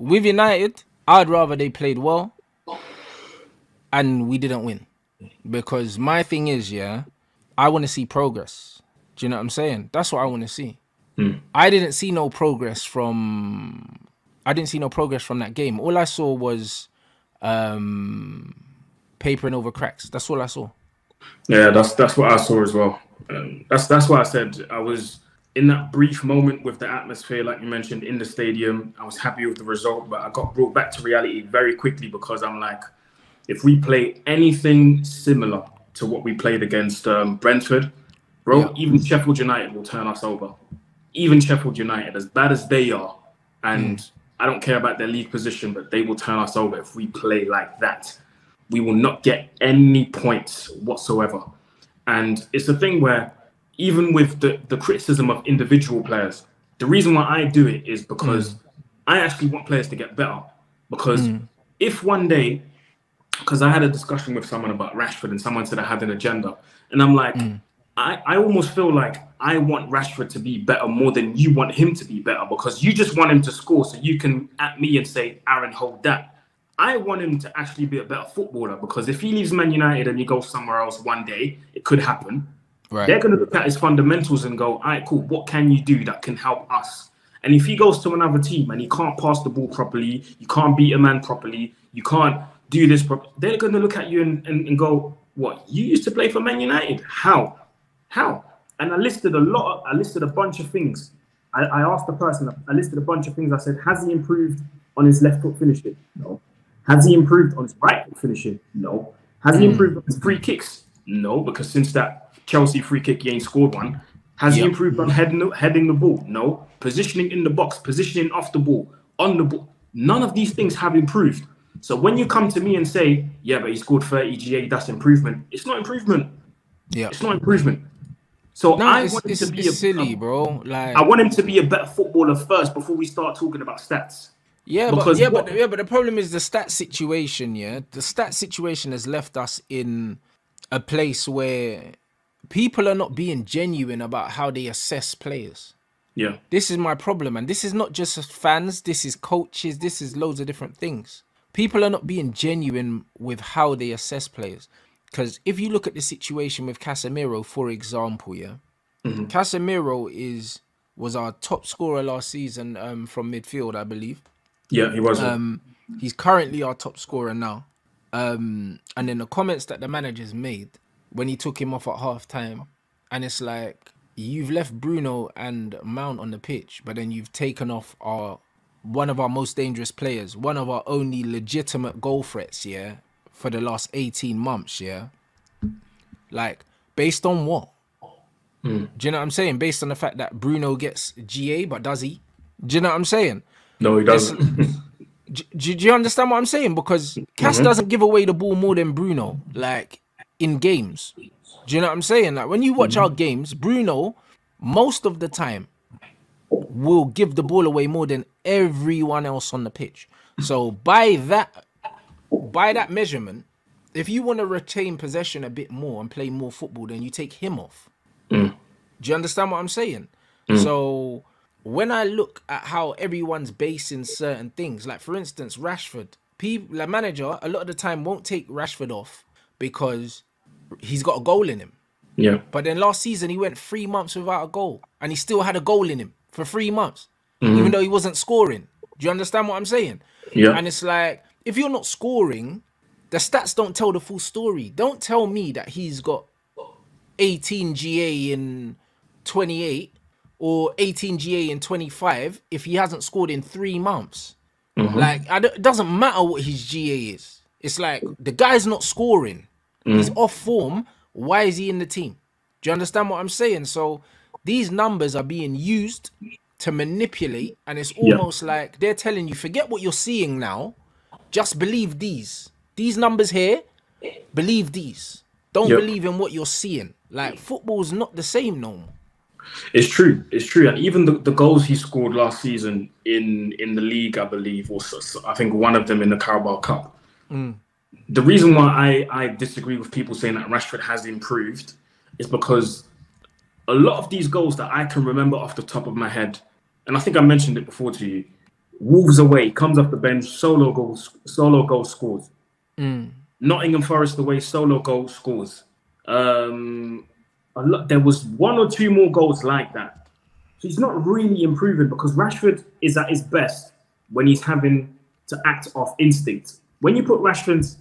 with United, I'd rather they played well and we didn't win. Because my thing is, yeah, I want to see progress. Do you know what I'm saying? That's what I want to see. I didn't see no progress from that game. All I saw was papering over cracks. That's all I saw. Yeah, that's what I saw as well. That's why I said I was in that brief moment with the atmosphere, like you mentioned, in the stadium. I was happy with the result, but I got brought back to reality very quickly because I'm like, if we play anything similar to what we played against Brentford, bro, even Sheffield United will turn us over. Even Sheffield United, as bad as they are, and I don't care about their league position, but they will turn us over if we play like that. We will not get any points whatsoever. And it's the thing where, even with the criticism of individual players, the reason why I do it is because I actually want players to get better. Because if one day, because I had a discussion with someone about Rashford and someone said I had an agenda, and I'm like, I almost feel like I want Rashford to be better more than you want him to be better, because you just want him to score so you can at me and say, Aaron, hold that. I want him to actually be a better footballer, because if he leaves Man United and he goes somewhere else one day, it could happen. Right. They're going to look at his fundamentals and go, all right, cool, what can you do that can help us? And if he goes to another team and he can't pass the ball properly, you can't beat a man properly, you can't do this properly, they're going to look at you and go, what, you used to play for Man United? How? And I listed a bunch of things. I asked the person, I listed a bunch of things. I said, has he improved on his left foot finishing? No. Has he improved on his right foot finishing? No. Has he improved on his free kicks? No, because since that Chelsea free kick, he ain't scored one. Has he improved on heading the ball? No. Positioning in the box, positioning off the ball, on the ball. None of these things have improved. So when you come to me and say, yeah, but he scored 30 GA, that's improvement. It's not improvement. Yeah. It's not improvement. So no, I want him to be silly, bro. Like, I want him to be a better footballer first before we start talking about stats. Yeah, but the problem is the stat situation. Yeah, the stat situation has left us in a place where people are not being genuine about how they assess players. Yeah, this is my problem, and this is not just fans. This is coaches. This is loads of different things. People are not being genuine with how they assess players. Because if you look at the situation with Casemiro, for example, Casemiro was our top scorer last season from midfield, I believe. Yeah, he was. He's currently our top scorer now. And then the comments that the managers made when he took him off at half-time, and it's like, you've left Bruno and Mount on the pitch, but then you've taken off one of our most dangerous players, one of our only legitimate goal threats, for the last 18 months, Like, based on what? Do you know what I'm saying? Based on the fact that Bruno gets GA, but does he? Do you know what I'm saying? No, he doesn't. Do you understand what I'm saying? Because Cass doesn't give away the ball more than Bruno, like, in games. Do you know what I'm saying? Like, when you watch our games, Bruno, most of the time, will give the ball away more than everyone else on the pitch. So, by that measurement, if you want to retain possession a bit more and play more football, then you take him off. Do you understand what I'm saying? So when I look at how everyone's basing certain things, like for instance, Rashford, the manager a lot of the time won't take Rashford off because he's got a goal in him. Yeah. But then last season he went 3 months without a goal, and he still had a goal in him for 3 months, even though he wasn't scoring. Do you understand what I'm saying? Yeah. And it's like, if you're not scoring, the stats don't tell the full story. Don't tell me that he's got 18 GA in 28 or 18 GA in 25 if he hasn't scored in 3 months. Like, it doesn't matter what his GA is. It's like, the guy's not scoring. He's off form. Why is he in the team? Do you understand what I'm saying? So these numbers are being used to manipulate, and it's almost like they're telling you, forget what you're seeing now. Just believe these. These numbers here, believe these. Don't believe in what you're seeing. Like, football's not the same no more. It's true. It's true. And even the goals he scored last season in the league, I believe, also, I think one of them in the Carabao Cup. The reason why I disagree with people saying that Rashford has improved is because a lot of these goals that I can remember off the top of my head, and I think I mentioned it before to you, Wolves away, comes off the bench, solo goal scores. Nottingham Forest away, solo goal scores. There was one or two more goals like that. So he's not really improving because Rashford is at his best when he's having to act off instinct. When you put Rashford,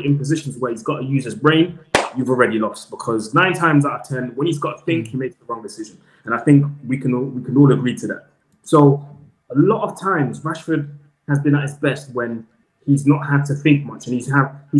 in positions where he's got to use his brain, you've already lost because 9 times out of 10, when he's got to think, he makes the wrong decision. And I think we can all agree to that. So a lot of times, Rashford has been at his best when he's not had to think much and he's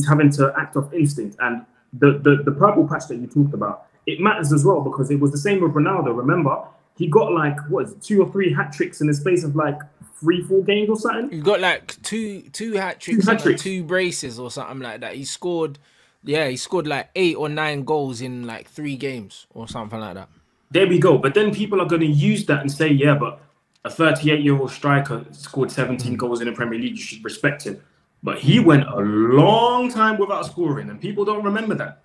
having to act off instinct. And the purple patch that you talked about, it matters as well because it was the same with Ronaldo. Remember, he got like 2 or 3 hat tricks in the space of like 3-4 games or something. He got like two hat tricks and like 2 braces or something like that. He scored like 8 or 9 goals in like 3 games or something like that. There we go. But then people are going to use that and say, yeah, but a 38-year-old striker scored 17 goals in the Premier League. You should respect him. But he went a long time without scoring, and people don't remember that.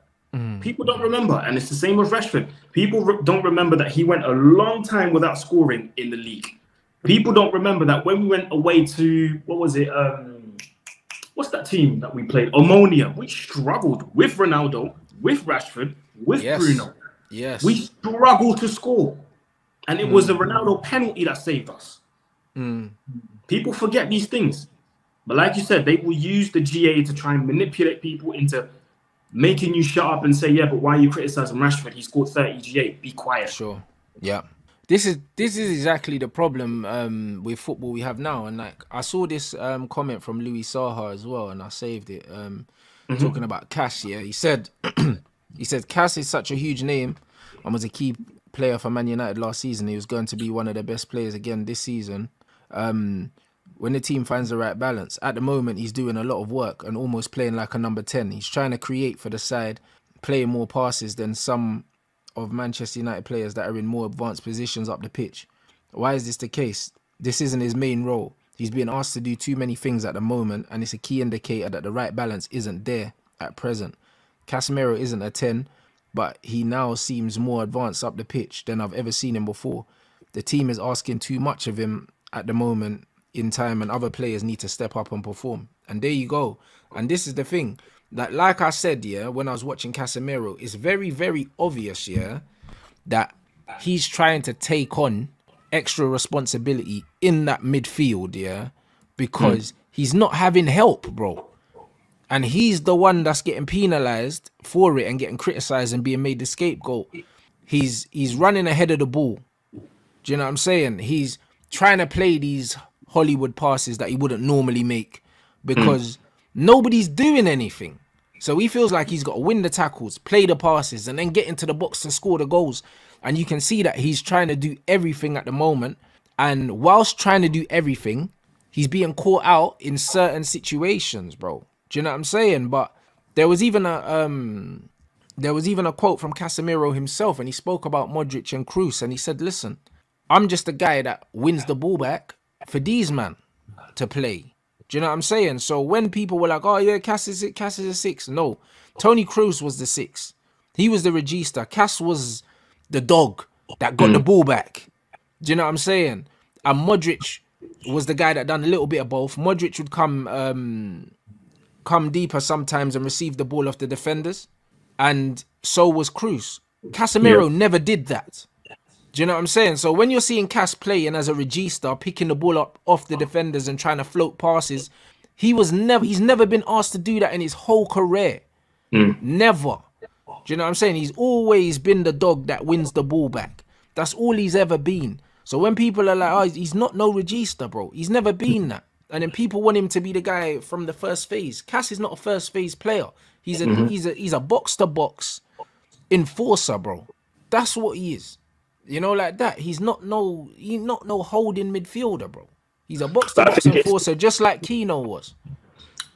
People don't remember. And it's the same with Rashford. People don't remember that he went a long time without scoring in the league. People don't remember that when we went away to, what was it? What's that team that we played? Omonia. We struggled with Ronaldo, with Rashford, with Bruno. Yes. We struggled to score. And it was the Ronaldo penalty that saved us. People forget these things. But like you said, they will use the GA to try and manipulate people into making you shut up and say, yeah, but why are you criticizing Rashford? He scored 30 GA. Be quiet. Sure. Yeah. This is exactly the problem with football we have now. And like I saw this comment from Louis Saha as well, and I saved it. Talking about Cash, yeah. He said Cash is such a huge name and was a key player for Man United last season. He was going to be one of the best players again this season. When the team finds the right balance. At the moment, he's doing a lot of work and almost playing like a number 10. He's trying to create for the side, playing more passes than some of Manchester United players that are in more advanced positions up the pitch. Why is this the case? This isn't his main role. He's being asked to do too many things at the moment, and it's a key indicator that the right balance isn't there at present. Casemiro isn't a 10, but he now seems more advanced up the pitch than I've ever seen him before. The team is asking too much of him at the moment in time, and other players need to step up and perform. And there you go. And this is the thing. Like I said, yeah, when I was watching Casemiro, it's very, very obvious, yeah, that he's trying to take on extra responsibility in that midfield, yeah, because he's not having help, bro. And he's the one that's getting penalised for it and getting criticised and being made the scapegoat. He's running ahead of the ball. Do you know what I'm saying? He's trying to play these Hollywood passes that he wouldn't normally make because nobody's doing anything. So he feels like he's got to win the tackles, play the passes, and then get into the box to score the goals. And you can see that he's trying to do everything at the moment. And whilst trying to do everything, he's being caught out in certain situations, bro. Do you know what I'm saying? But there was even a quote from Casemiro himself, and he spoke about Modric and Kroos, and he said, listen, I'm just a guy that wins the ball back for these man to play. Do you know what I'm saying? So when people were like, oh yeah, Cass is a 6. No, Tony Kroos was the 6. He was the regista. Cass was the dog that got the ball back. Do you know what I'm saying? And Modric was the guy that done a little bit of both. Modric would come deeper sometimes and receive the ball off the defenders. And so was Kroos. Casemiro never did that. Do you know what I'm saying? So when you're seeing Cass playing as a regista, picking the ball up off the defenders and trying to float passes, he's never been asked to do that in his whole career. Never. Do you know what I'm saying? He's always been the dog that wins the ball back. That's all he's ever been. So when people are like, oh, he's not no regista, bro. He's never been that. And then people want him to be the guy from the first phase. Cass is not a first phase player. He's a box to box enforcer, bro. That's what he is. You know, like that. He's not no holding midfielder, bro. He's a box-to-box enforcer, just like Keno was.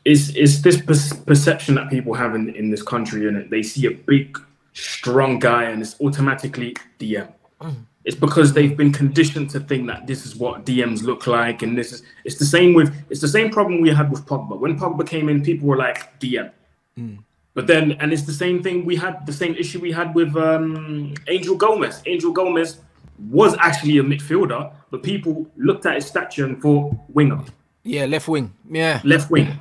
It's this perception that people have in this country, and they see a big, strong guy, and it's automatically DM. It's because they've been conditioned to think that this is what DMs look like, and it's the same problem we had with Pogba. When Pogba came in, people were like DM. But then, and it's the same thing the same issue we had with Angel Gomez. Angel Gomez was actually a midfielder, but people looked at his stature and thought winger. Yeah, left wing. Yeah. Left wing.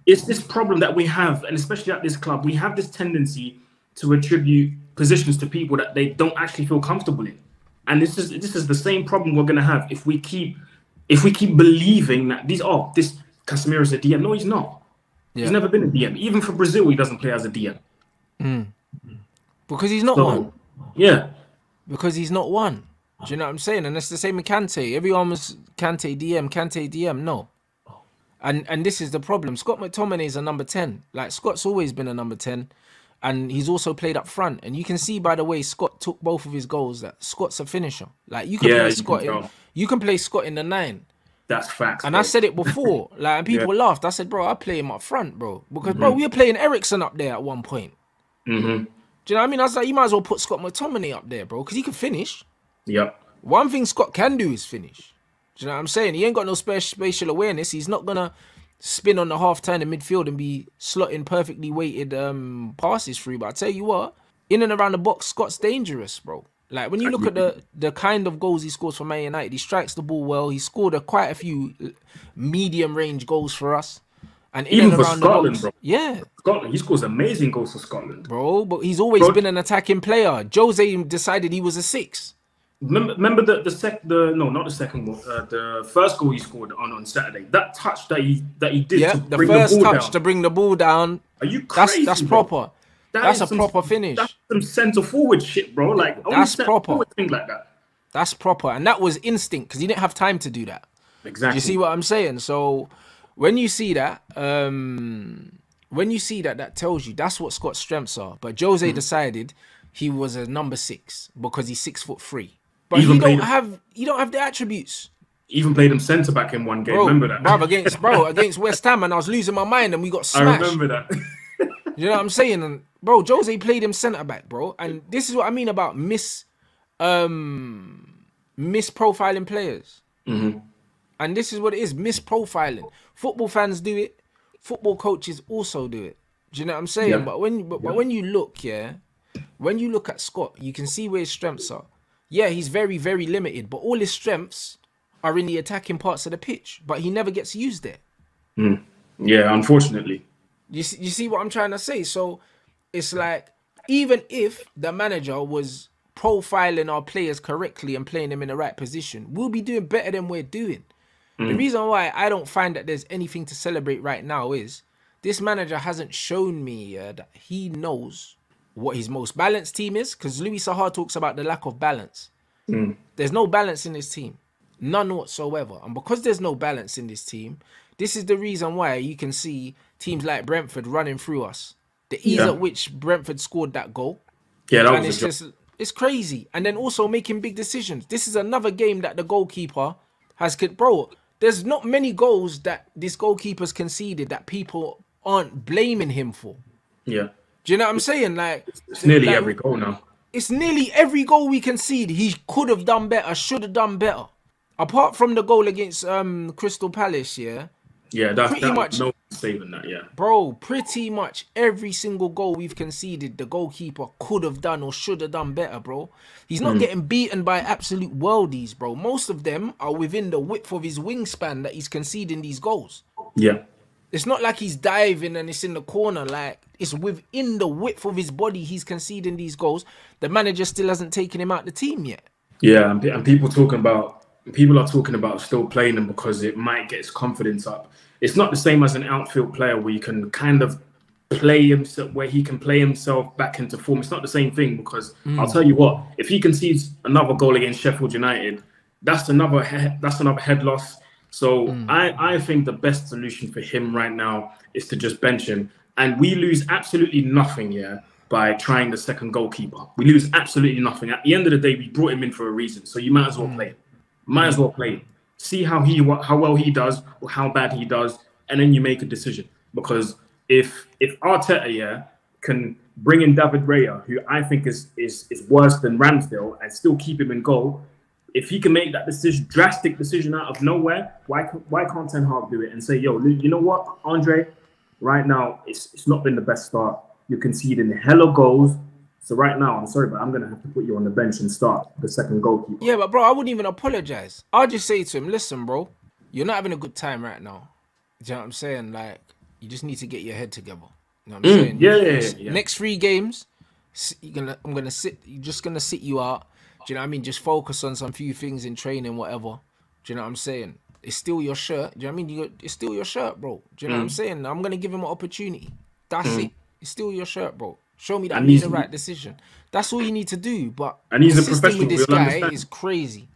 It's this problem that we have, and especially at this club, we have this tendency to attribute positions to people that they don't actually feel comfortable in. And this is the same problem we're gonna have if we keep believing that this Casemiro is a DM. No, he's not. Yeah. He's never been a DM. Even for Brazil, he doesn't play as a DM. Because he's not one. Yeah. Because he's not one. Do you know what I'm saying? And it's the same with Kante. Everyone was Kante DM. No. And this is the problem. Scott McTominay is a number 10. Like, Scott's always been a number 10. And he's also played up front. And you can see by the way Scott took both of his goals that Scott's a finisher. Like, you can play Scott you can play Scott in the 9. That's facts. And bro. I said it before. Like, and people laughed. I said, bro, I play him up front, bro. Because bro, we were playing Ericsson up there at one point. Do you know what I mean? I was like, you might as well put Scott McTominay up there, bro, because he can finish. Yep. One thing Scott can do is finish. Do you know what I'm saying? He ain't got no spatial awareness. He's not gonna spin on the half turn in midfield and be slotting perfectly weighted passes through. But I tell you what, in and around the box, Scott's dangerous, bro. Like, when you look at the kind of goals he scores for Man United, he strikes the ball well. He scored quite a few medium range goals for us. And even for Scotland, bro. Yeah. Scotland, he scores amazing goals for Scotland. Bro, but he's always been an attacking player. Jose decided he was a 6. Remember the first goal he scored on Saturday. That touch that he did. Yeah, the first touch to bring the ball down. Are you crazy? That's proper. That's a proper finish. That's some centre forward shit, bro. Like, that's proper. Thing like that. That's proper, and that was instinct because he didn't have time to do that. Exactly. You see what I'm saying? So when you see that, that tells you that's what Scott's strengths are. But Jose decided he was a number 6 because he's 6'3". But he don't have the attributes. Even played him centre back in one game. Remember that? Against West Ham, and I was losing my mind, and we got smashed. I remember that. You know what I'm saying? And bro, Jose played him centre back, bro. And this is what I mean about misprofiling players. And this is what it is, misprofiling. Football fans do it. Football coaches also do it. Do you know what I'm saying? Yeah. But when you look, when you look at Scott, you can see where his strengths are. Yeah, he's very, very limited, but all his strengths are in the attacking parts of the pitch, but he never gets used there. Yeah, unfortunately. You see what I'm trying to say? So it's like, even if the manager was profiling our players correctly and playing them in the right position, we'll be doing better than we're doing. The reason why I don't find that there's anything to celebrate right now is this manager hasn't shown me that he knows what his most balanced team is, because Louis Sahar talks about the lack of balance. There's no balance in this team. None whatsoever. And because there's no balance in this team, this is the reason why you can see teams like Brentford running through us. The ease at which Brentford scored that goal. Yeah, that and was it's crazy. And then also making big decisions. This is another game that the goalkeeper has... Bro, there's not many goals that this goalkeeper's conceded that people aren't blaming him for. Yeah. Do you know what I'm saying? Like, it's nearly every goal now. It's nearly every goal we concede. He could have done better, should have done better. Apart from the goal against Crystal Palace, yeah, that's pretty much no saving that, yeah. Bro, pretty much every single goal we've conceded, the goalkeeper could have done or should have done better, bro. He's not getting beaten by absolute worldies, bro. Most of them are within the width of his wingspan that he's conceding these goals. Yeah. It's not like he's diving and it's in the corner. Like, it's within the width of his body he's conceding these goals. The manager still hasn't taken him out the team yet. Yeah, and people are talking about still playing him because it might get his confidence up. It's not the same as an outfield player where you can kind of play himself, where he can play himself back into form. It's not the same thing because I'll tell you what, if he concedes another goal against Sheffield United, that's another head loss. So I think the best solution for him right now is to just bench him. And we lose absolutely nothing, by trying the second goalkeeper. We lose absolutely nothing. At the end of the day, we brought him in for a reason. So you might as well play him. Might as well play him. See how well he does or how bad he does, and then you make a decision. Because if Arteta can bring in David Raya, who I think is worse than Ramsdale, and still keep him in goal, if he can make that drastic decision out of nowhere, why can't Ten Hag do it and say, yo, you know what, Andre, right now it's not been the best start. You're conceding hella goals. So right now, I'm sorry, but I'm gonna have to put you on the bench and start the second goalkeeper. Yeah, but bro, I wouldn't even apologize. I'll just say to him, listen, bro, you're not having a good time right now. Do you know what I'm saying? Like, you just need to get your head together. You know what I'm saying? Yeah. Next 3 games, I'm just gonna sit you out. Do you know what I mean? Just focus on some few things in training, whatever. Do you know what I'm saying? It's still your shirt. Do you know what I mean? It's still your shirt, bro. Do you know what I'm saying? I'm gonna give him an opportunity. That's it. It's still your shirt, bro. Show me that I made the right decision. That's all you need to do. But and he's a persisting professional. with this We'll guy understand. is crazy.